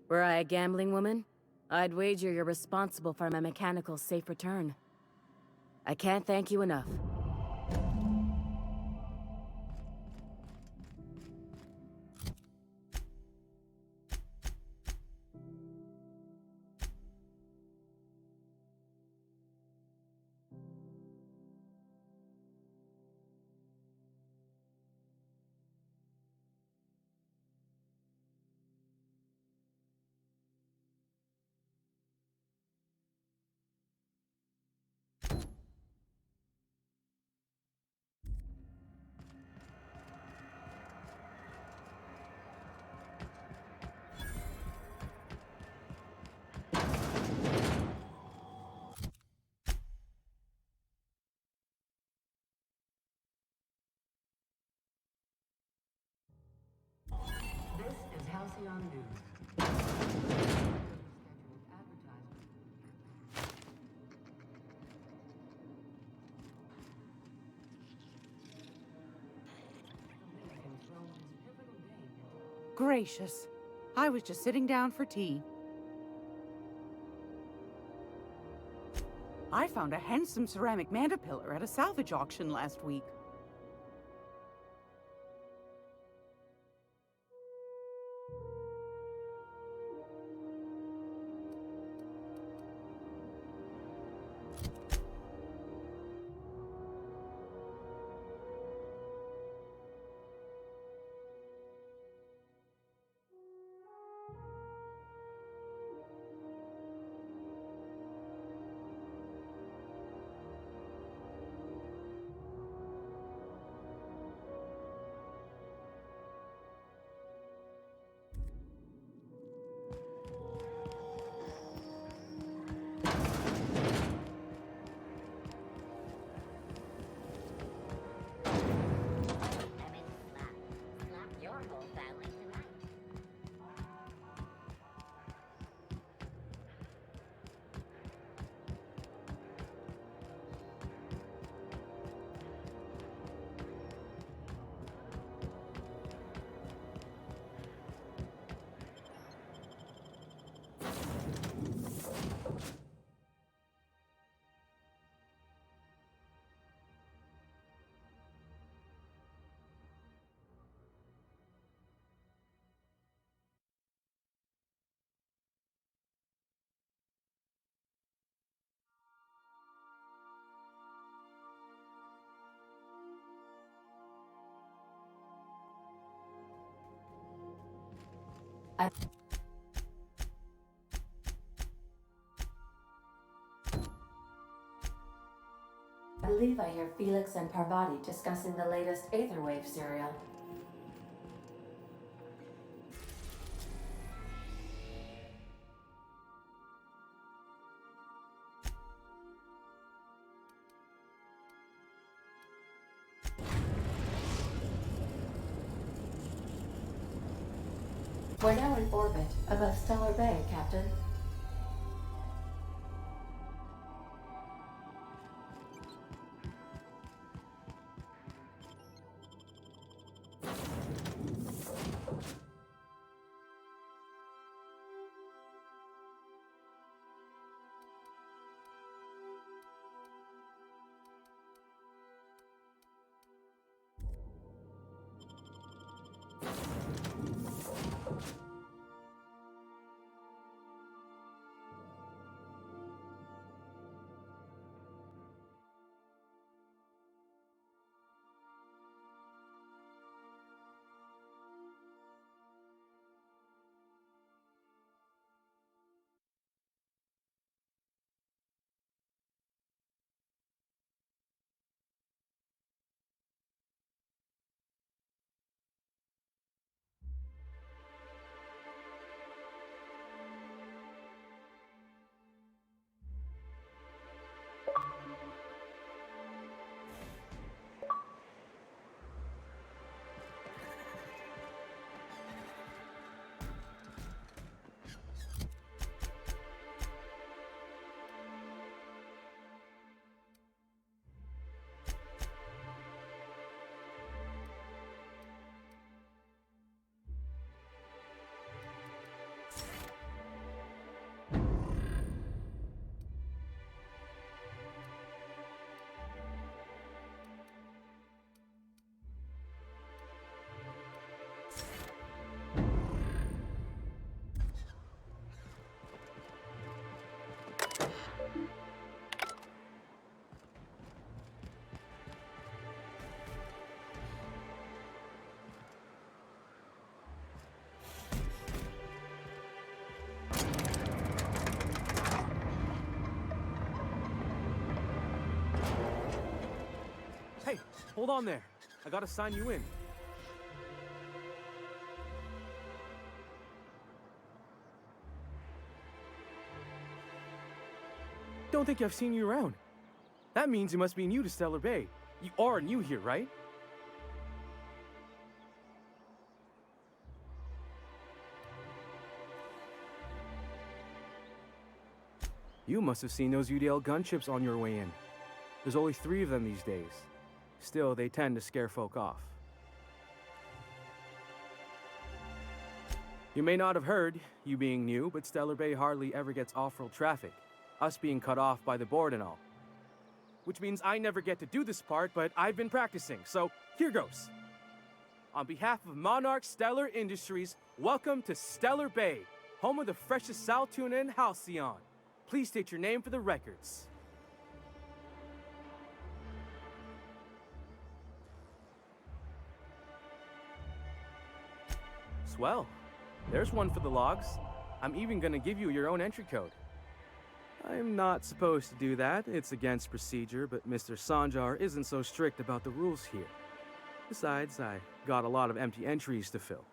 Were I a gambling woman, I'd wager you're responsible for my mechanical safe return. I can't thank you enough. This is Halcyon News. Scheduled advertisement. Gracious. I was just sitting down for tea. I found a handsome ceramic mandapillar at a salvage auction last week. I believe I hear Felix and Parvati discussing the latest Aetherwave serial. We're now in orbit above Stellar Bay, Captain. hold on there. I gotta sign you in. Don't think I've seen you around. That means you must be new to Stellar Bay. You are new here, right? You must have seen those UDL gunships on your way in. There's only 3 of them these days. Still, they tend to scare folk off. You may not have heard, you being new, but Stellar Bay hardly ever gets off-road traffic, us being cut off by the board and all. Which means I never get to do this part, but I've been practicing, so here goes. On behalf of Monarch Stellar Industries, welcome to Stellar Bay, home of the freshest sal tuna in Halcyon. Please state your name for the records. Swell. There's one for the logs. I'm even gonna give you your own entry code. I'm not supposed to do that. It's against procedure, but Mr. Sanjar isn't so strict about the rules here. Besides, I got a lot of empty entries to fill.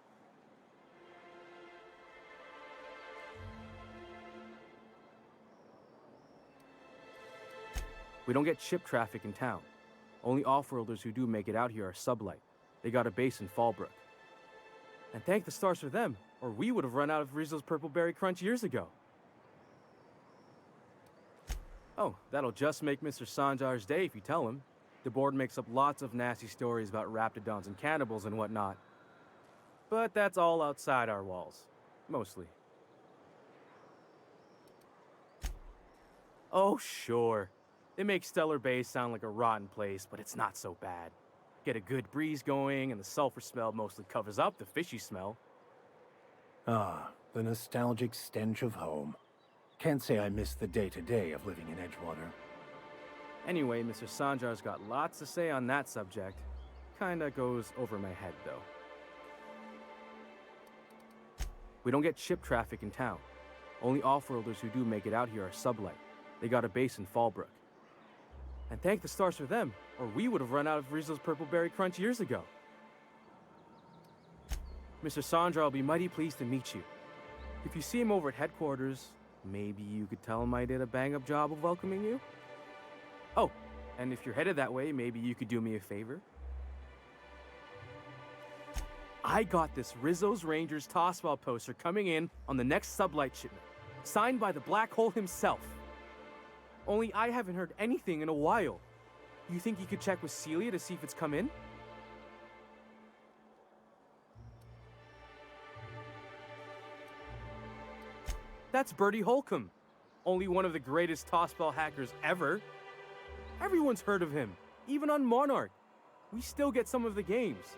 We don't get ship traffic in town. Only off-worlders who do make it out here are sublight. They got a base in Fallbrook. And thank the stars for them, or we would have run out of Rizzo's Purple Berry Crunch years ago. Oh, that'll just make Mr. Sanjar's day if you tell him. The board makes up lots of nasty stories about raptidons and cannibals and whatnot. But that's all outside our walls. Mostly. Oh, sure. They make Stellar Bay sound like a rotten place, but it's not so bad. Get a good breeze going, and the sulfur smell mostly covers up the fishy smell. Ah, the nostalgic stench of home. Can't say I miss the day-to-day of living in Edgewater. Anyway, Mr. Sanjar's got lots to say on that subject. Kinda goes over my head, though. We don't get ship traffic in town. Only off-worlders who do make it out here are sublight. They got a base in Fallbrook. And thank the stars for them, or we would have run out of Rizzo's Purple Berry Crunch years ago. Mr. Sanjar will be mighty pleased to meet you. If you see him over at headquarters, maybe you could tell him I did a bang-up job of welcoming you? Oh, and if you're headed that way, maybe you could do me a favor? I got this Rizzo's Rangers Tossball poster coming in on the next sublight shipment, signed by the Black Hole himself. Only I haven't heard anything in a while. You think you could check with Celia to see if it's come in? That's Bertie Holcomb, only one of the greatest tossball hackers ever. Everyone's heard of him, even on Monarch. We still get some of the games.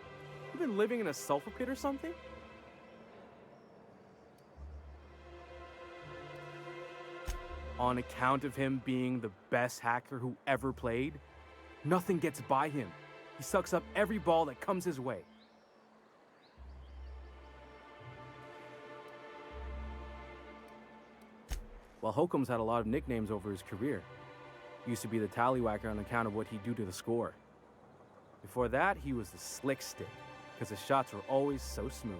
You been living in a sulfur pit or something? On account of him being the best hacker who ever played, nothing gets by him. He sucks up every ball that comes his way. Well, Holcomb's had a lot of nicknames over his career. Used to be the tallywhacker on account of what he'd do to the score. Before that, he was the slick stick, because his shots were always so smooth.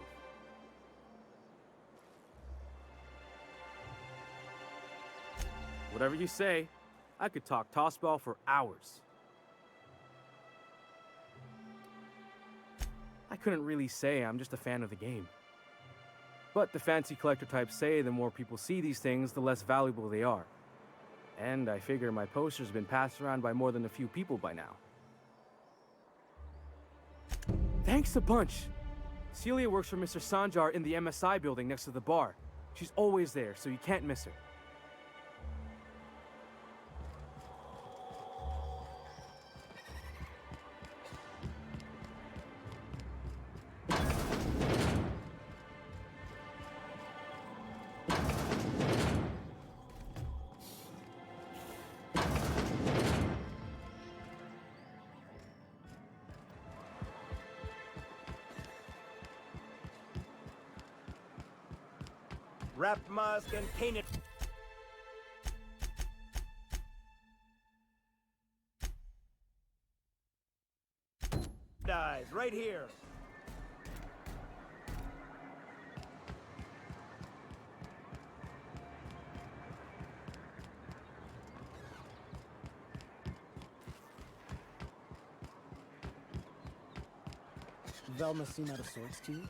Whatever you say, I could talk tossball for hours. I couldn't really say I'm just a fan of the game. But the fancy collector types say the more people see these things, the less valuable they are. And I figure my poster's been passed around by more than a few people by now. Thanks a bunch! Celia works for Mr. Sanjar in the MSI building next to the bar. She's always there, so you can't miss her. Wrapped mask and painted. right here. Velma seem out of sorts to you?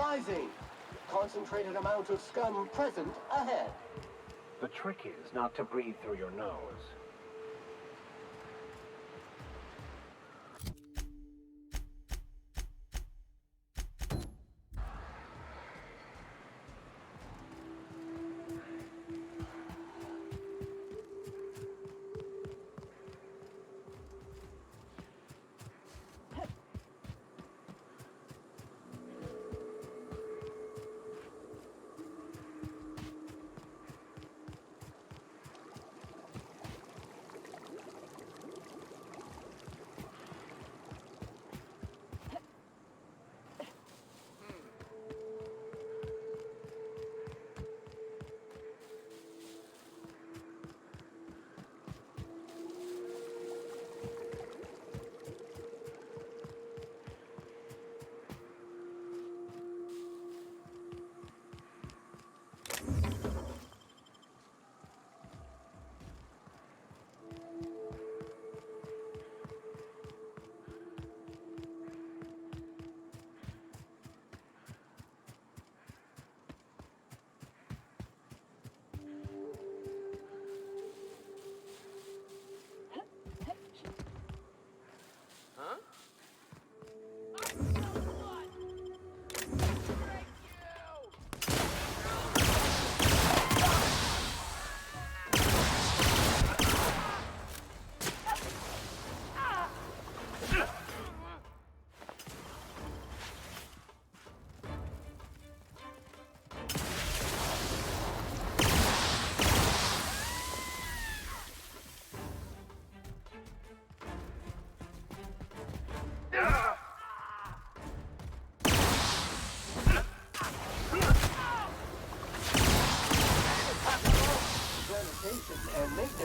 Rising. Concentrated amount of scum present ahead. The trick is not to breathe through your nose.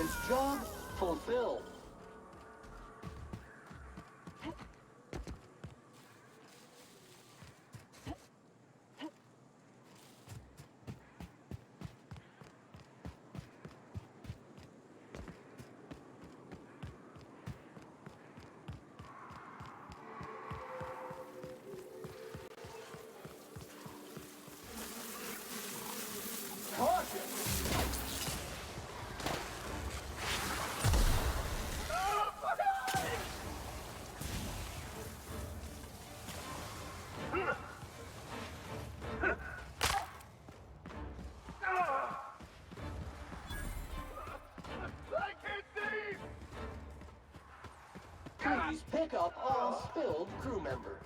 Lieutenant's job fulfilled. Caution! Please pick up all spilled crew members.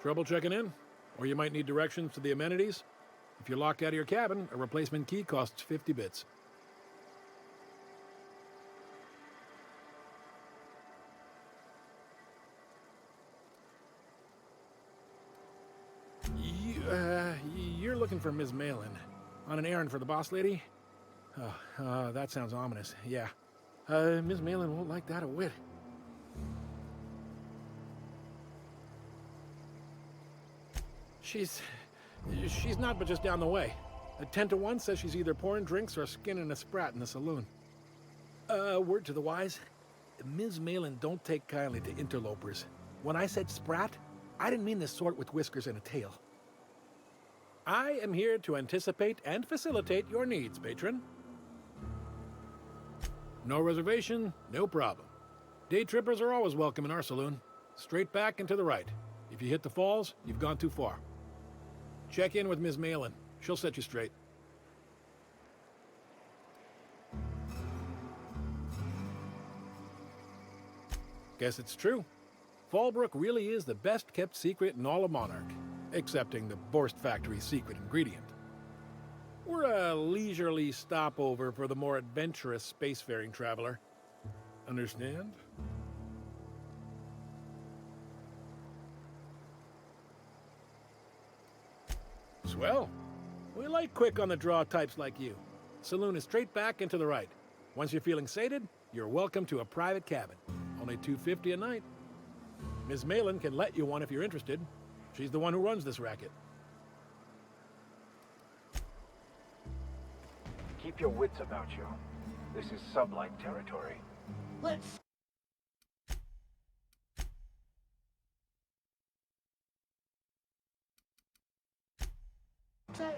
Trouble checking in? Or you might need directions to the amenities? If you're locked out of your cabin, a replacement key costs 50 bits. You're looking for Ms. Malin. On an errand for the boss lady? Oh, that sounds ominous. Yeah. Ms. Malin won't like that a whit. She's not but just down the way. A 10 to 1 says she's either pouring drinks or skinning a sprat in the saloon. Word to the wise, Ms. Malin don't take kindly to interlopers. When I said sprat, I didn't mean the sort with whiskers and a tail. I am here to anticipate and facilitate your needs, patron. No reservation, no problem. Day trippers are always welcome in our saloon. Straight back and to the right. If you hit the falls, you've gone too far. Check in with Ms. Malin. She'll set you straight. Guess it's true. Fallbrook really is the best-kept secret in all of Monarch, excepting the Borst Factory's secret ingredient. We're a leisurely stopover for the more adventurous spacefaring traveler. Understand? Swell. We like quick-on-the-draw types like you. Saloon is straight back and to the right. Once you're feeling sated, you're welcome to a private cabin. Only $250 a night. Ms. Malin can let you one if you're interested. She's the one who runs this racket. Keep your wits about you. This is sublight territory. Let's... Sam!